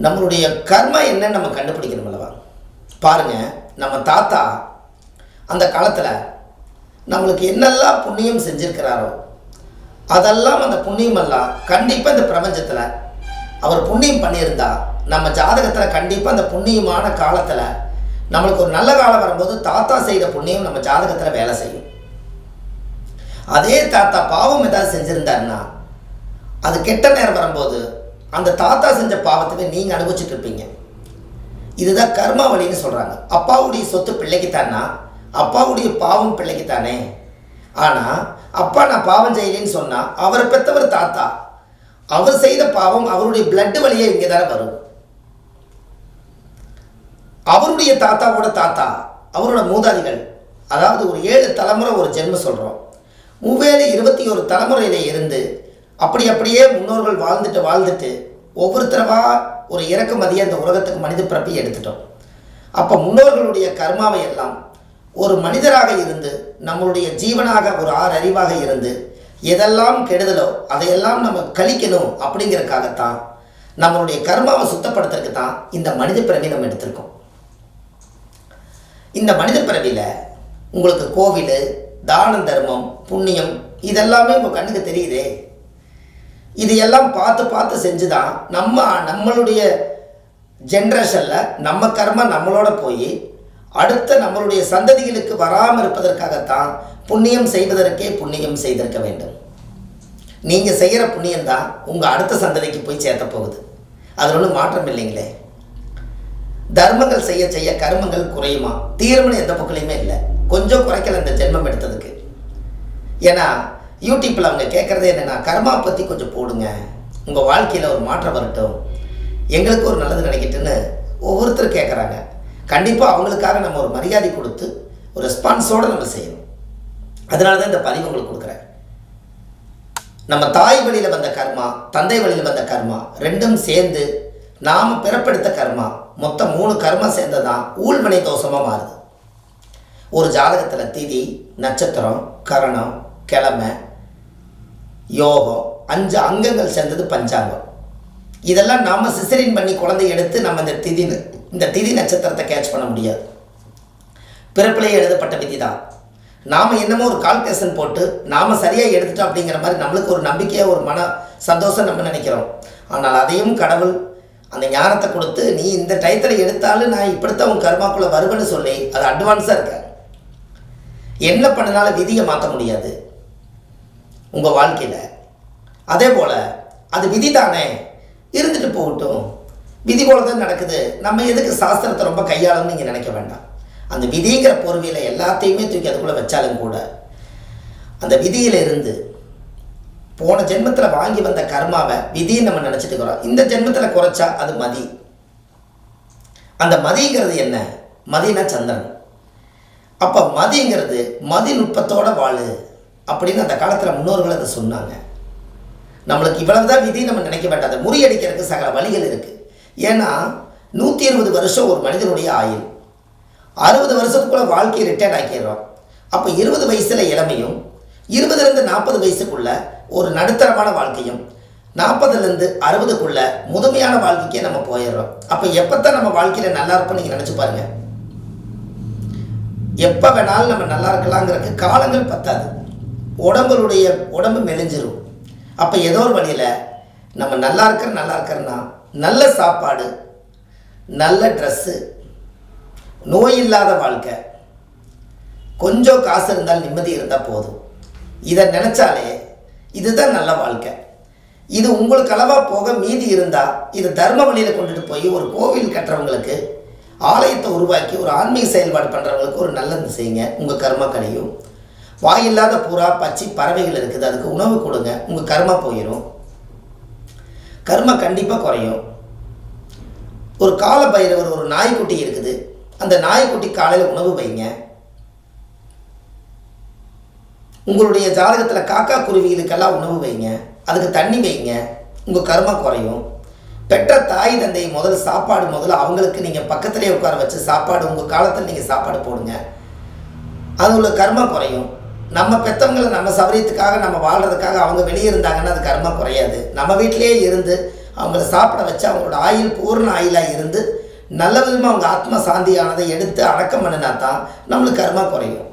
நம்மளுடைய கர்மா என்னன்னு நம்ம கண்டுபிடிக்கணும் அல்லவா? பாருங்கள், நம்ம தாத்தா அந்த காலத்தில் நம்மளுக்கு என்னெல்லாம் புண்ணியம் செஞ்சுருக்கிறாரோ அதெல்லாம் அந்த புண்ணியமெல்லாம் கண்டிப்பாக இந்த பிரபஞ்சத்தில் அவர் புண்ணியம் பண்ணியிருந்தா நம்ம ஜாதகத்தில் கண்டிப்பாக அந்த புண்ணியமான காலத்தில் நம்மளுக்கு ஒரு நல்ல காலம் வரும்போது தாத்தா செய்த புண்ணியம் நம்ம ஜாதகத்தில் வேலை செய்யும். அதே தாத்தா பாவம் ஏதாவது செஞ்சுருந்தாருன்னா அது கெட்ட நேரம் வரும்போது அந்த தாத்தா செஞ்ச பாவத்தை நீங்கள் அனுபவிச்சுட்டு இருப்பீங்க. இதுதான் கர்மா வழின்னு சொல்கிறாங்க. அப்பாவுடைய சொத்து பிள்ளைக்குத்தானா, அப்பாவுடைய பாவம் பிள்ளைக்குத்தானே. ஆனால் அப்பா நான் பாவம் செய்யலேன்னு சொன்னால் அவரை பெற்றவர் தாத்தா, அவர் செய்த பாவம் அவருடைய பிளட்டு வழியே இங்கே தானே வரும். அவருடைய தாத்தாவோட தாத்தா, அவரோட மூதாதிகள், அதாவது ஒரு 7 தலைமுறை ஒரு ஜென்மம் சொல்கிறோம். 21 தலைமுறையில் இருந்து அப்படியே முன்னோர்கள் வாழ்ந்துட்டு ஒவ்வொருத்தரவா ஒரு இறக்குமதியை அந்த உலகத்துக்கு மனித பிறப்பை எடுத்துட்டோம். அப்போ முன்னோர்களுடைய கர்மாவை எல்லாம் ஒரு மனிதராக இருந்து நம்மளுடைய ஜீவனாக ஒரு 6 அறிவாக இருந்து எதெல்லாம் கெடுதலோ அதையெல்லாம் நம்ம கழிக்கணும் அப்படிங்கிறதுக்காகத்தான் நம்மளுடைய கர்மாவை சுத்தப்படுத்துறதுக்கு தான் இந்த மனித பிறவி நம்ம எடுத்திருக்கோம். இந்த மனித பிறவியில் உங்களுக்கு கோவில், தானம், தர்மம், புண்ணியம் இதெல்லாமே உங்கள் கண்ணுக்கு தெரியுதே. இது எல்லாம் பார்த்து செஞ்சு தான் நம்மளுடைய ஜென்ரேஷனில் நம்ம கர்மா நம்மளோட போய் அடுத்த நம்மளுடைய சந்ததிகளுக்கு வராமல் இருப்பதற்காகத்தான் புண்ணியம் செய்வதற்கே புண்ணியம் செய்திருக்க வேண்டும். நீங்கள் செய்கிற புண்ணியம்தான் உங்கள் அடுத்த சந்ததிக்கு போய் சேர்த்த போகுது. அதில் ஒன்றும் மாற்றம் இல்லைங்களே. தர்மங்கள் செய்ய கர்மங்கள் குறையுமா? தீர்மானம் எந்த பக்கலையுமே இல்லை, கொஞ்சம் குறைக்கல இந்த ஜென்மம் எடுத்ததுக்கு. ஏன்னா யூடியூப்பில் அவங்க கேட்குறதே என்னென்னா, கர்மா பற்றி கொஞ்சம் போடுங்க, உங்கள் வாழ்க்கையில் ஒரு மாற்றம் வரட்டும், எங்களுக்கு ஒரு நல்லது நினைக்கிட்டுன்னு ஒவ்வொருத்தரும் கேட்குறாங்க. கண்டிப்பாக அவங்களுக்காக நம்ம ஒரு மரியாதை கொடுத்து ஒரு ரெஸ்பான்ஸோடு நம்ம செய்யணும். அதனால தான் இந்த பதிவு உங்களுக்கு கொடுக்குறேன். நம்ம தாய் வழியில் வந்த கர்மா, தந்தை வழியில் வந்த கர்மா ரெண்டும் சேர்ந்து நாம் பிறப்பெடுத்த கர்மா, மொத்தம் 3 கர்மா சேர்ந்தது தான் ஊழ்வினை தோஷமாக மாறுது. ஒரு ஜாதகத்தில் திதி, நட்சத்திரம், கரணம், கிழமை, யோகம் 5 அங்கங்கள் சேர்ந்தது பஞ்சாங்கம். இதெல்லாம் நாம் சிசரின் பண்ணி குழந்தை எடுத்து நம்ம இந்த திதி நட்சத்திரத்தை கேட்ச் பண்ண முடியாது. பிறப்பிலேயே எழுதப்பட்ட விதி தான். நாம் என்னமோ ஒரு கால்குலேஷன் போட்டு நாம் சரியாக எடுத்துட்டோம் அப்படிங்கிற மாதிரி நம்மளுக்கு ஒரு நம்பிக்கையாக ஒரு மன சந்தோஷம் நம்ம நினைக்கிறோம். ஆனால் அதையும் கடவுள் அந்த ஞானத்தை கொடுத்து நீ இந்த டயத்தில் எடுத்தாலும் நான் இப்படித்தான் உன் கர்மாக்குள்ளே வருவேன்னு சொல்லி அது அட்வான்ஸாக இருக்க. என்ன பண்ணினாலும் விதியை மாற்ற முடியாது உங்கள் வாழ்க்கையில். அதே போல் அது விதி தானே, இருந்துட்டு போகட்டும், விதி போல தான் நடக்குது, நம்ம எதுக்கு சாஸ்திரத்தை ரொம்ப கையாளணும்னு நீங்கள் நினைக்க வேண்டாம். அந்த விதிங்கிற பொறுமையில் எல்லாத்தையுமே தூக்கி அதுக்குள்ளே வச்சாலும் கூட அந்த விதியிலிருந்து போன ஜென்மத்தில் வாங்கி வந்த கர்மாவை விதின்னு நம்ம நினச்சிட்டு இருக்கிறோம். இந்த ஜென்மத்தில் குறைச்சா அது மதி. அந்த மதிங்கிறது என்ன? மதினா சந்திரன். அப்போ மதிங்கிறது மதி நுட்பத்தோட வாழு அப்படின்னு அந்த காலத்தில் முன்னோர்கள் அதை சொன்னாங்க. நம்மளுக்கு இவ்வளவுதான் விதி நம்ம நினைக்க வேண்டாம். அதை முறியடிக்கிறதுக்கு சகல வழிகள் இருக்குது. ஏன்னா 120 வருஷம் ஒரு மனிதனுடைய ஆயுள், 60 வருஷத்துக்குள்ளே வாழ்க்கையை ரிட்டையர்ட் ஆக்கிடுறோம். அப்போ 20 வயசில் இளமையும் 20லேருந்து 40 வயசுக்குள்ள ஒரு நடுத்தரமான வாழ்க்கையும் 40லேருந்து 60க்குள்ள முதுமையான வாழ்க்கைக்கே நம்ம போயிடுறோம். அப்போ எப்போத்தான் நம்ம வாழ்க்கையில் நல்லா இருப்போம் நீங்கள் நினச்சி பாருங்கள். எப்போ வேணாலும் நம்ம நல்லா இருக்கலாங்கிறதுக்கு காலங்கள் பத்தாது. உடம்பு மெலிஞ்சிரும். அப்போ ஏதோ ஒரு வழியில் நம்ம நல்லா இருக்கிறன்னா நல்ல சாப்பாடு, நல்ல ட்ரெஸ்ஸு, நோய் இல்லாத வாழ்க்கை, கொஞ்சம் காசு இருந்தால் நிம்மதி இருந்தால் போதும். இதை நினச்சாலே இதுதான் நல்ல வாழ்க்கை. இது உங்களுக்கு அளவாக போக மீதி இருந்தால் இது தர்ம வழியில் கொண்டுட்டு போய் ஒரு கோவில் கட்டுறவங்களுக்கு, ஆலயத்தை உருவாக்கி ஒரு ஆன்மீக செயல்பாடு பண்ணுறவங்களுக்கு ஒரு நல்லது செய்யுங்க. உங்கள் கர்மா கழியும். வாயில்லாத புறா, பச்சி, பறவைகள் இருக்குது, அதுக்கு உணவு கொடுங்க, உங்கள் கர்மா போயிடும். கர்மா கண்டிப்பாக குறையும். ஒரு கால பைரவர் ஒரு நாய்க்குட்டி இருக்குது, அந்த நாய்க்குட்டி காலையில் உணவு வைங்க. உங்களுடைய ஜாதகத்தில் காக்கா குருவிகளுக்கெல்லாம் உணவு வைங்க, அதுக்கு தண்ணி வைங்க, உங்கள் கர்மா குறையும். பெற்ற தாய் தந்தை சாப்பாடு அவங்களுக்கு நீங்கள் பக்கத்துலேயே உட்கார வச்சு சாப்பாடு உங்கள் காலத்தில் நீங்கள் சாப்பாடு போடுங்க, அது உள்ள கர்மா குறையும். நம்ம பெற்றவங்களை நம்ம சௌரியத்துக்காக நம்ம வாழ்கிறதுக்காக அவங்க வெளியே இருந்தாங்கன்னா அது கர்மா குறையாது. நம்ம வீட்டிலேயே இருந்து அவங்கள சாப்பிட வச்சு அவங்களோட ஆயுள் பூர்ண ஆயுளாக இருந்து நல்ல விதமாக அவங்க ஆத்ம சாந்தியானதை எடுத்து அடக்கம் பண்ணினா தான் நம்மளுக்கு கர்மா குறையும்.